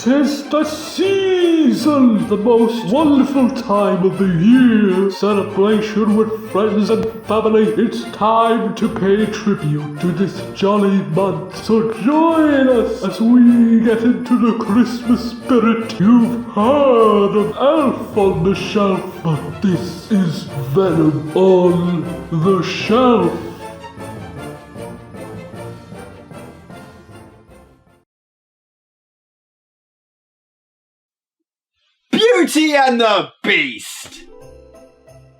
'Tis the season, the most wonderful time of the year. Celebration with friends and family. It's time to pay tribute to this jolly month. So join us as we get into the Christmas spirit. You've heard of Elf on the Shelf, but this is Venom on the Shelf. Beauty and the Beast!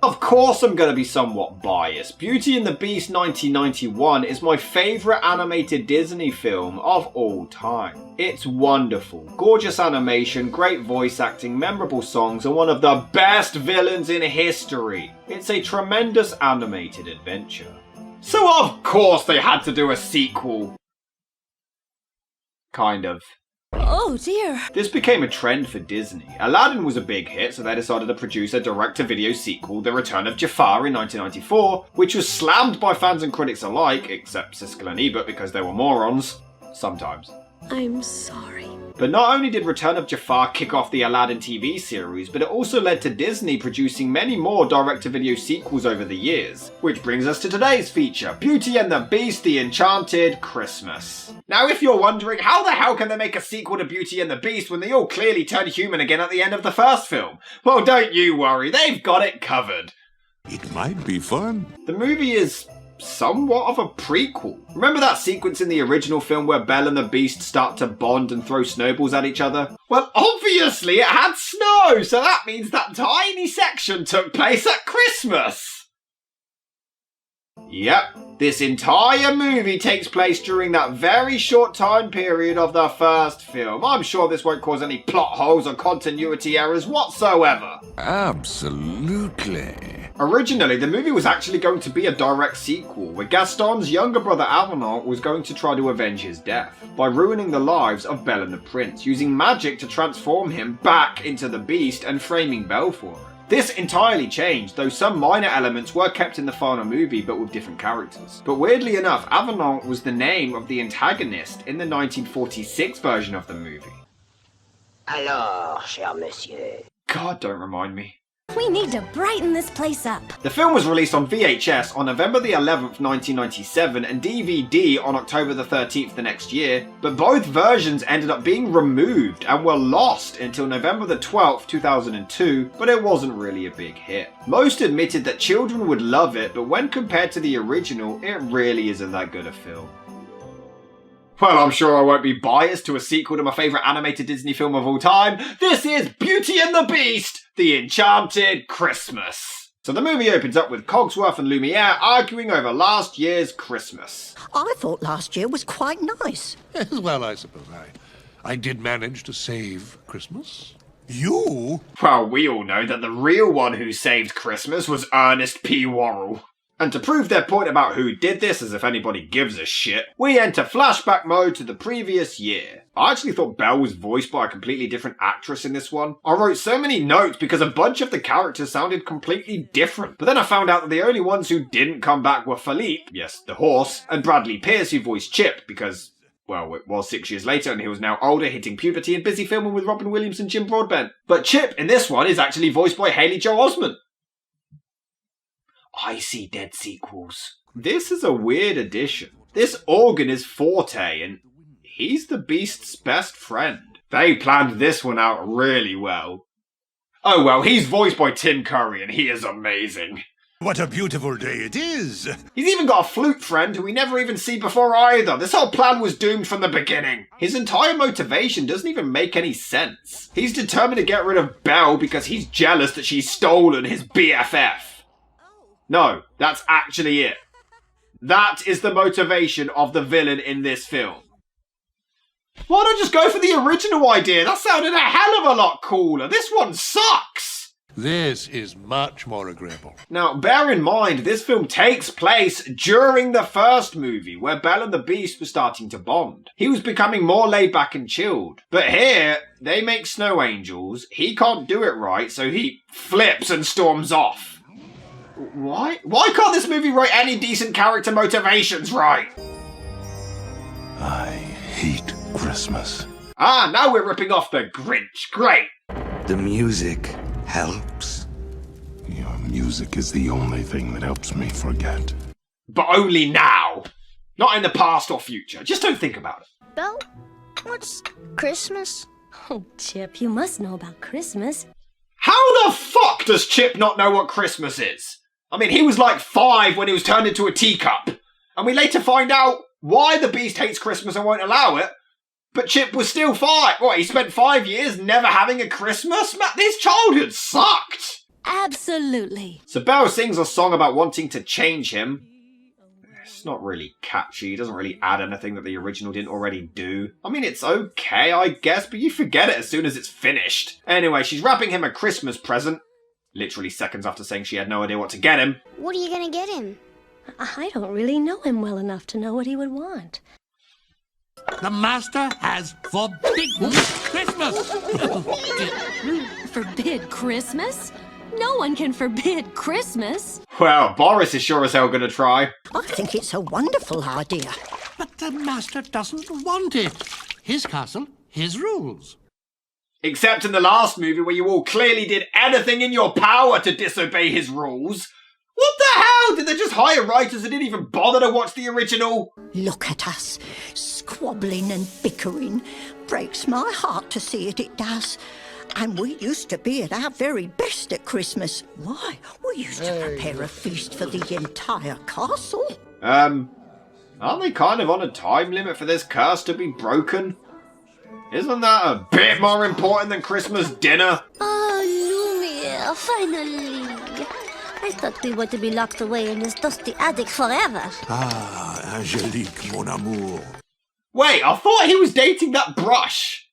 Of course I'm going to be somewhat biased. Beauty and the Beast 1991 is my favourite animated Disney film of all time. It's wonderful. Gorgeous animation, great voice acting, memorable songs, and one of the best villains in history. It's a tremendous animated adventure. So of course they had to do a sequel. Kind of. Oh dear. This became a trend for Disney. Aladdin was a big hit, so they decided to produce a direct-to-video sequel, The Return of Jafar, in 1994, which was slammed by fans and critics alike, except Siskel and Ebert because they were morons. Sometimes. I'm sorry. But not only did Return of Jafar kick off the Aladdin TV series, but it also led to Disney producing many more direct-to-video sequels over the years. Which brings us to today's feature, Beauty and the Beast, the Enchanted Christmas. Now if you're wondering, how the hell can they make a sequel to Beauty and the Beast when they all clearly turn human again at the end of the first film? Well, don't you worry, they've got it covered. It might be fun. The movie is somewhat of a prequel. Remember that sequence in the original film where Belle and the Beast start to bond and throw snowballs at each other? Well, obviously it had snow, so that means that tiny section took place at Christmas. Yep, this entire movie takes place during that very short time period of the first film. I'm sure this won't cause any plot holes or continuity errors whatsoever. Absolutely. Originally, the movie was actually going to be a direct sequel, where Gaston's younger brother Avenant was going to try to avenge his death by ruining the lives of Belle and the Prince, using magic to transform him back into the Beast and framing Belle for it. This entirely changed, though some minor elements were kept in the final movie but with different characters. But weirdly enough, Avenant was the name of the antagonist in the 1946 version of the movie. Alors, cher monsieur. God, don't remind me. We need to brighten this place up. The film was released on VHS on November the 11th, 1997 and DVD on October the 13th the next year, but both versions ended up being removed and were lost until November the 12th, 2002, but it wasn't really a big hit. Most admitted that children would love it, but when compared to the original, it really isn't that good a film. Well, I'm sure I won't be biased to a sequel to my favourite animated Disney film of all time. This is Beauty and the Beast, the Enchanted Christmas. So the movie opens up with Cogsworth and Lumiere arguing over last year's Christmas. I thought last year was quite nice. Yes, well, I suppose I did manage to save Christmas. You? Well, we all know that the real one who saved Christmas was Ernest P. Worrell. And to prove their point about who did this, as if anybody gives a shit, we enter flashback mode to the previous year. I actually thought Belle was voiced by a completely different actress in this one. I wrote so many notes because a bunch of the characters sounded completely different. But then I found out that the only ones who didn't come back were Philippe, yes, the horse, and Bradley Pierce, who voiced Chip, because, well, it was 6 years later and he was now older, hitting puberty and busy filming with Robin Williams and Jim Broadbent. But Chip in this one is actually voiced by Haley Joel Osment. I see dead sequels. This is a weird addition. This organ is Forte, and he's the Beast's best friend. They planned this one out really well. Oh well, he's voiced by Tim Curry, and he is amazing. What a beautiful day it is. He's even got a flute friend who we never even see before either. This whole plan was doomed from the beginning. His entire motivation doesn't even make any sense. He's determined to get rid of Belle because he's jealous that she's stolen his BFF. No, that's actually it. That is the motivation of the villain in this film. Why not just go for the original idea? That sounded a hell of a lot cooler. This one sucks. This is much more agreeable. Now, bear in mind, this film takes place during the first movie, where Belle and the Beast were starting to bond. He was becoming more laid back and chilled. But here, they make snow angels. He can't do it right, so he flips and storms off. Why? Why can't this movie write any decent character motivations right? I hate Christmas. Ah, now we're ripping off the Grinch. Great. The music helps. Your music is the only thing that helps me forget. But only now. Not in the past or future. Just don't think about it. Belle, what's Christmas? Oh, Chip, you must know about Christmas. How the fuck does Chip not know what Christmas is? I mean, he was like 5 when he was turned into a teacup. And we later find out why the Beast hates Christmas and won't allow it. But Chip was still 5. What, he spent 5 years never having a Christmas? Man, his childhood sucked. Absolutely. So Belle sings a song about wanting to change him. It's not really catchy. It doesn't really add anything that the original didn't already do. I mean, it's okay, I guess, but you forget it as soon as it's finished. Anyway, she's wrapping him a Christmas present. Literally seconds after saying she had no idea what to get him. What are you gonna get him? I don't really know him well enough to know what he would want. The master has forbidden Christmas. Forbid Christmas? No one can forbid Christmas. Well, Boris is sure as hell gonna try. I think it's a wonderful idea. But the master doesn't want it. His castle, his rules. Except in the last movie where you all clearly did anything in your power to disobey his rules. What the hell? Did they just hire writers that didn't even bother to watch the original? Look at us, squabbling and bickering. Breaks my heart to see it does. And we used to be at our very best at Christmas. Why, we used to prepare a feast for the entire castle. Aren't they kind of on a time limit for this curse to be broken? Isn't that a bit more important than Christmas dinner? Oh, Lumiere, finally. I thought we were to be locked away in this dusty attic forever. Ah, Angelique, mon amour. Wait, I thought he was dating that brush.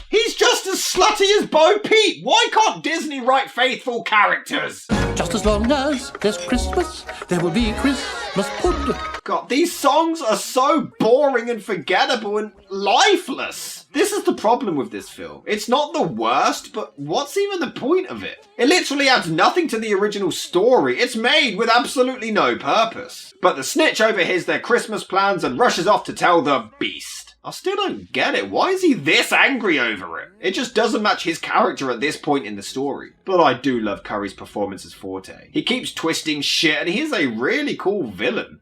He's just as slutty as Bo Peep. Why can't Disney write faithful characters? Just as long as there's Christmas, there will be Christmas pudding. God, these songs are so boring and forgettable and lifeless. This is the problem with this film. It's not the worst, but what's even the point of it? It literally adds nothing to the original story. It's made with absolutely no purpose. But the snitch overhears their Christmas plans and rushes off to tell the Beast. I still don't get it. Why is he this angry over it? It just doesn't match his character at this point in the story. But I do love Curry's performance as Forte. He keeps twisting shit and he's a really cool villain.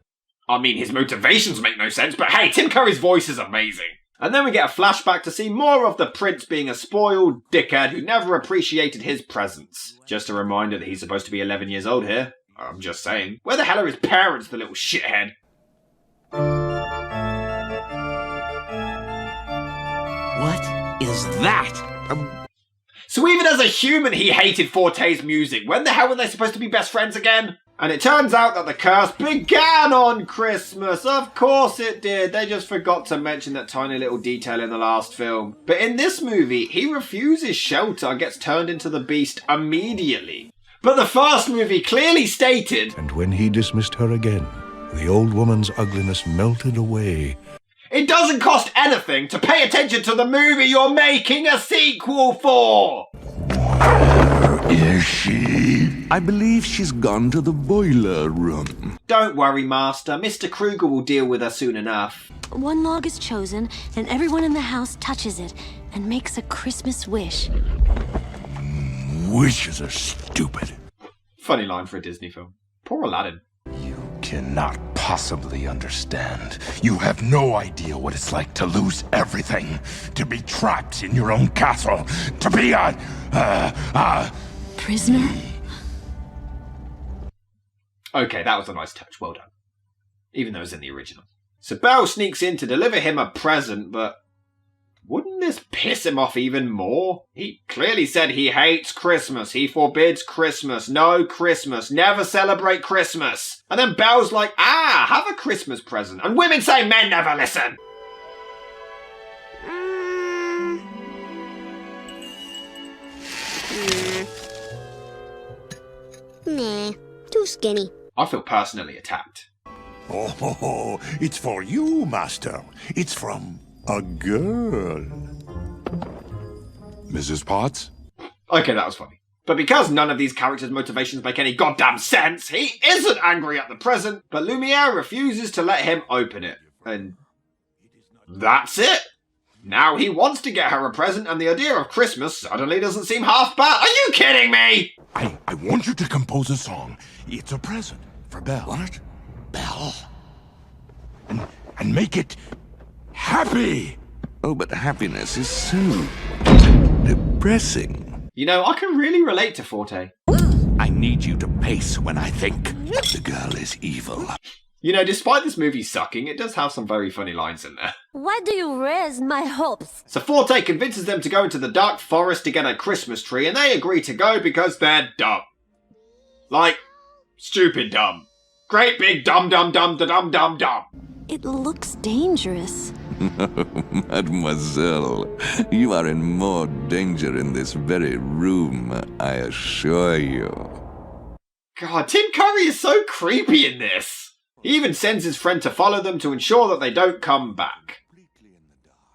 I mean, his motivations make no sense, but hey, Tim Curry's voice is amazing. And then we get a flashback to see more of the prince being a spoiled dickhead who never appreciated his presence. Just a reminder that he's supposed to be 11 years old here. I'm just saying. Where the hell are his parents, the little shithead? What is that? So even as a human, he hated Forte's music. When the hell were they supposed to be best friends again? And it turns out that the curse began on Christmas. Of course it did. They just forgot to mention that tiny little detail in the last film. But in this movie, he refuses shelter and gets turned into the Beast immediately. But the first movie clearly stated, And when he dismissed her again, the old woman's ugliness melted away. it doesn't cost anything to pay attention to the movie you're making a sequel for. Is she? I believe she's gone to the boiler room. Don't worry, Master. Mr. Kruger will deal with her soon enough. One log is chosen, and everyone in the house touches it and makes a Christmas wish. Wishes are stupid. Funny line for a Disney film. Poor Aladdin. You cannot possibly understand. You have no idea what it's like to lose everything. To be trapped in your own castle. To be a Prisoner? Okay, that was a nice touch. Well done. Even though it was in the original. So Belle sneaks in to deliver him a present, but wouldn't this piss him off even more? He clearly said he hates Christmas. He forbids Christmas. No Christmas. Never celebrate Christmas. And then Belle's like, have a Christmas present. And women say men never listen. Nah, too skinny. I feel personally attacked. Oh, it's for you, Master. It's from a girl. Mrs. Potts? Okay, that was funny. But because none of these characters' motivations make any goddamn sense, he isn't angry at the present, but Lumiere refuses to let him open it. And that's it. Now he wants to get her a present, and the idea of Christmas suddenly doesn't seem half bad. Are you kidding me? I want you to compose a song. It's a present for Belle. What? Belle. And make it happy. Oh, but happiness is so depressing. You know, I can really relate to Forte. I need you to pace when I think. The girl is evil. You know, despite this movie sucking, it does have some very funny lines in there. Why do you raise my hopes? So Forte convinces them to go into the dark forest to get a Christmas tree, and they agree to go because they're dumb. Like, stupid dumb. Great big dumb. It looks dangerous. Mademoiselle, you are in more danger in this very room, I assure you. God, Tim Curry is so creepy in this. He even sends his friend to follow them to ensure that they don't come back.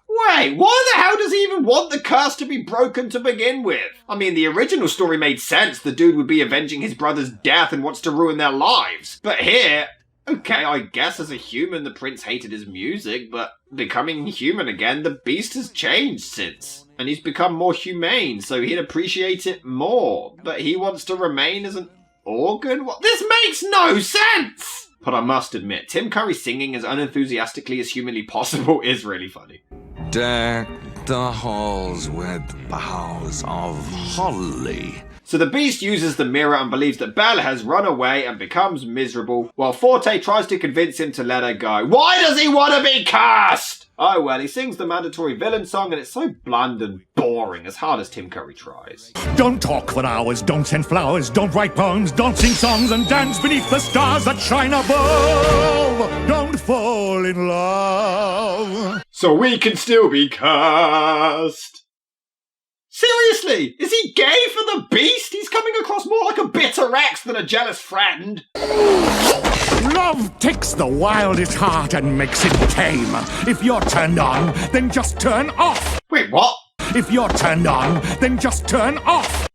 Wait, why the hell does he even want the curse to be broken to begin with? I mean, the original story made sense. The dude would be avenging his brother's death and wants to ruin their lives. But here, okay, I guess as a human the prince hated his music, but becoming human again, the beast has changed since. And he's become more humane, so he'd appreciate it more. But he wants to remain as an organ? What? This makes no sense! But I must admit, Tim Curry singing as unenthusiastically as humanly possible is really funny. Deck the halls with boughs of holly. So the beast uses the mirror and believes that Belle has run away and becomes miserable, while Forte tries to convince him to let her go. Why does he want to be cursed? Oh well, he sings the mandatory villain song and it's so bland and boring, as hard as Tim Curry tries. Don't talk for hours, don't send flowers, don't write poems, don't sing songs and dance beneath the stars that shine above. Don't fall in love. So we can still be cursed. Seriously, is he gay for the beast? He's coming across more like a bitter ex than a jealous friend. Love takes the wildest heart and makes it tame. If you're turned on, then just turn off. Wait, what? If you're turned on, then just turn off.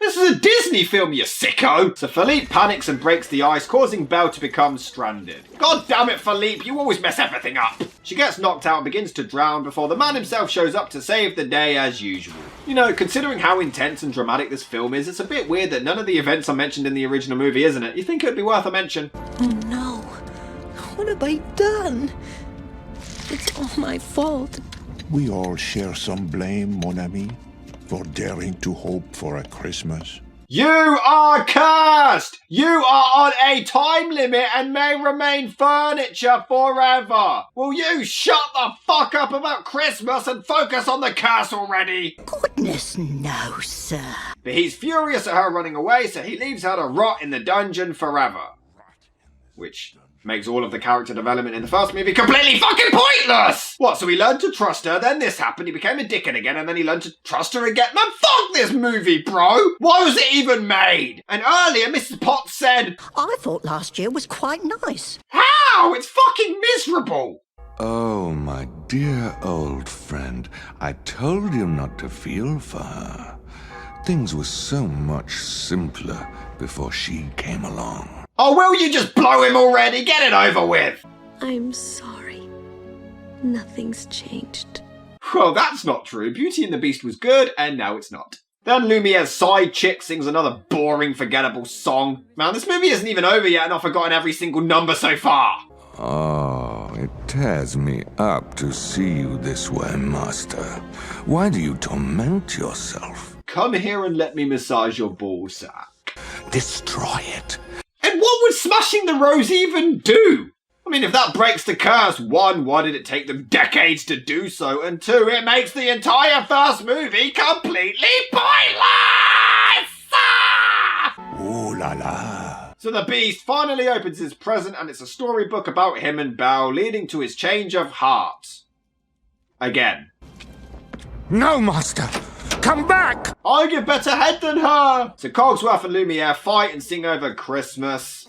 This is a Disney film, you sicko! So Philippe panics and breaks the ice, causing Belle to become stranded. God damn it, Philippe, you always mess everything up! She gets knocked out and begins to drown before the man himself shows up to save the day as usual. You know, considering how intense and dramatic this film is, it's a bit weird that none of the events are mentioned in the original movie, isn't it? You think it would be worth a mention? Oh no. What have I done? It's all my fault. We all share some blame, mon ami, for daring to hope for a Christmas. You are cursed! You are on a time limit and may remain furniture forever! Will you shut the fuck up about Christmas and focus on the curse already? Goodness no, sir. But he's furious at her running away, so he leaves her to rot in the dungeon forever. Which makes all of the character development in the first movie completely fucking pointless! What, so he learned to trust her, then this happened, he became a dickhead again, and then he learned to trust her again? Man, fuck this movie, bro! Why was it even made? And earlier, Mrs. Potts said, I thought last year was quite nice. how? It's fucking miserable! Oh, my dear old friend, I told you not to feel for her. Things were so much simpler before she came along. Oh, will you just blow him already? Get it over with! I'm sorry. Nothing's changed. Well, that's not true. Beauty and the Beast was good, and now it's not. Then Lumiere's side chick sings another boring, forgettable song. Man, this movie isn't even over yet, and I've forgotten every single number so far. Oh, it tears me up to see you this way, master. Why do you torment yourself? Come here and let me massage your ballsack. Destroy it. And what would smashing the rose even do? I mean, if that breaks the curse, 1, why did it take them decades to do so? And 2, it makes the entire first movie completely pointless! Ooh la la. So the Beast finally opens his present and it's a storybook about him and Belle, leading to his change of heart. Again. No, master. Come back! I give better head than her! So Cogsworth and Lumiere fight and sing over Christmas.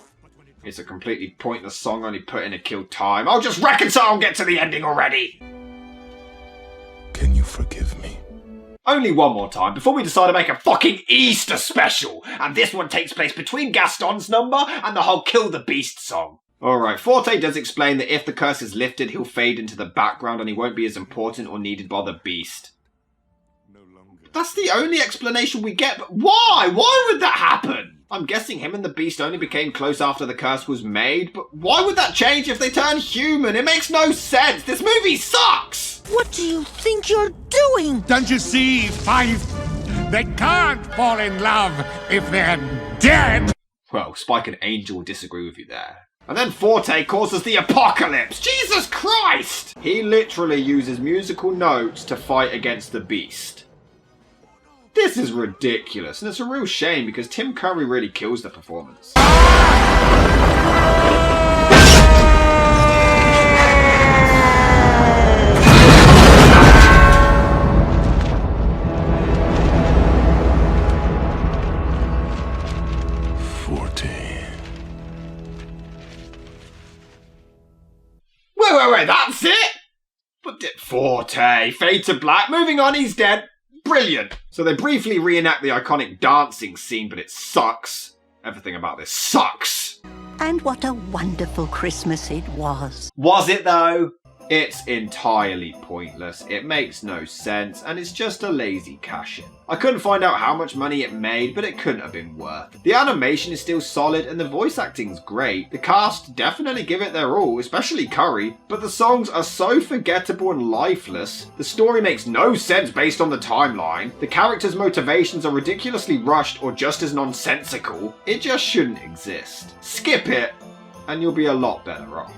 It's a completely pointless song, only put in to kill time. I'll just reconcile and get to the ending already! Can you forgive me? Only one more time before we decide to make a fucking Easter special! And this one takes place between Gaston's number and the whole Kill the Beast song. Alright, Forte does explain that if the curse is lifted, he'll fade into the background and he won't be as important or needed by the beast. That's the only explanation we get, but why? Why would that happen? I'm guessing him and the beast only became close after the curse was made, but why would that change if they turn human? It makes no sense. This movie sucks! What do you think you're doing? Don't you see, Fife? They can't fall in love if they're dead! Well, Spike and Angel disagree with you there. And then Forte causes the apocalypse! Jesus Christ! He literally uses musical notes to fight against the beast. This is ridiculous, and it's a real shame because Tim Curry really kills the performance. Wait, that's it? But Forte, fade to black, moving on, he's dead. Brilliant. So they briefly reenact the iconic dancing scene, but it sucks. Everything about this sucks. And what a wonderful Christmas it was. Was it though? It's entirely pointless, it makes no sense, and it's just a lazy cash-in. I couldn't find out how much money it made, but it couldn't have been worth it. The animation is still solid and the voice acting's great. The cast definitely give it their all, especially Curry, but the songs are so forgettable and lifeless. The story makes no sense based on the timeline. The characters' motivations are ridiculously rushed or just as nonsensical. It just shouldn't exist. Skip it, and you'll be a lot better off.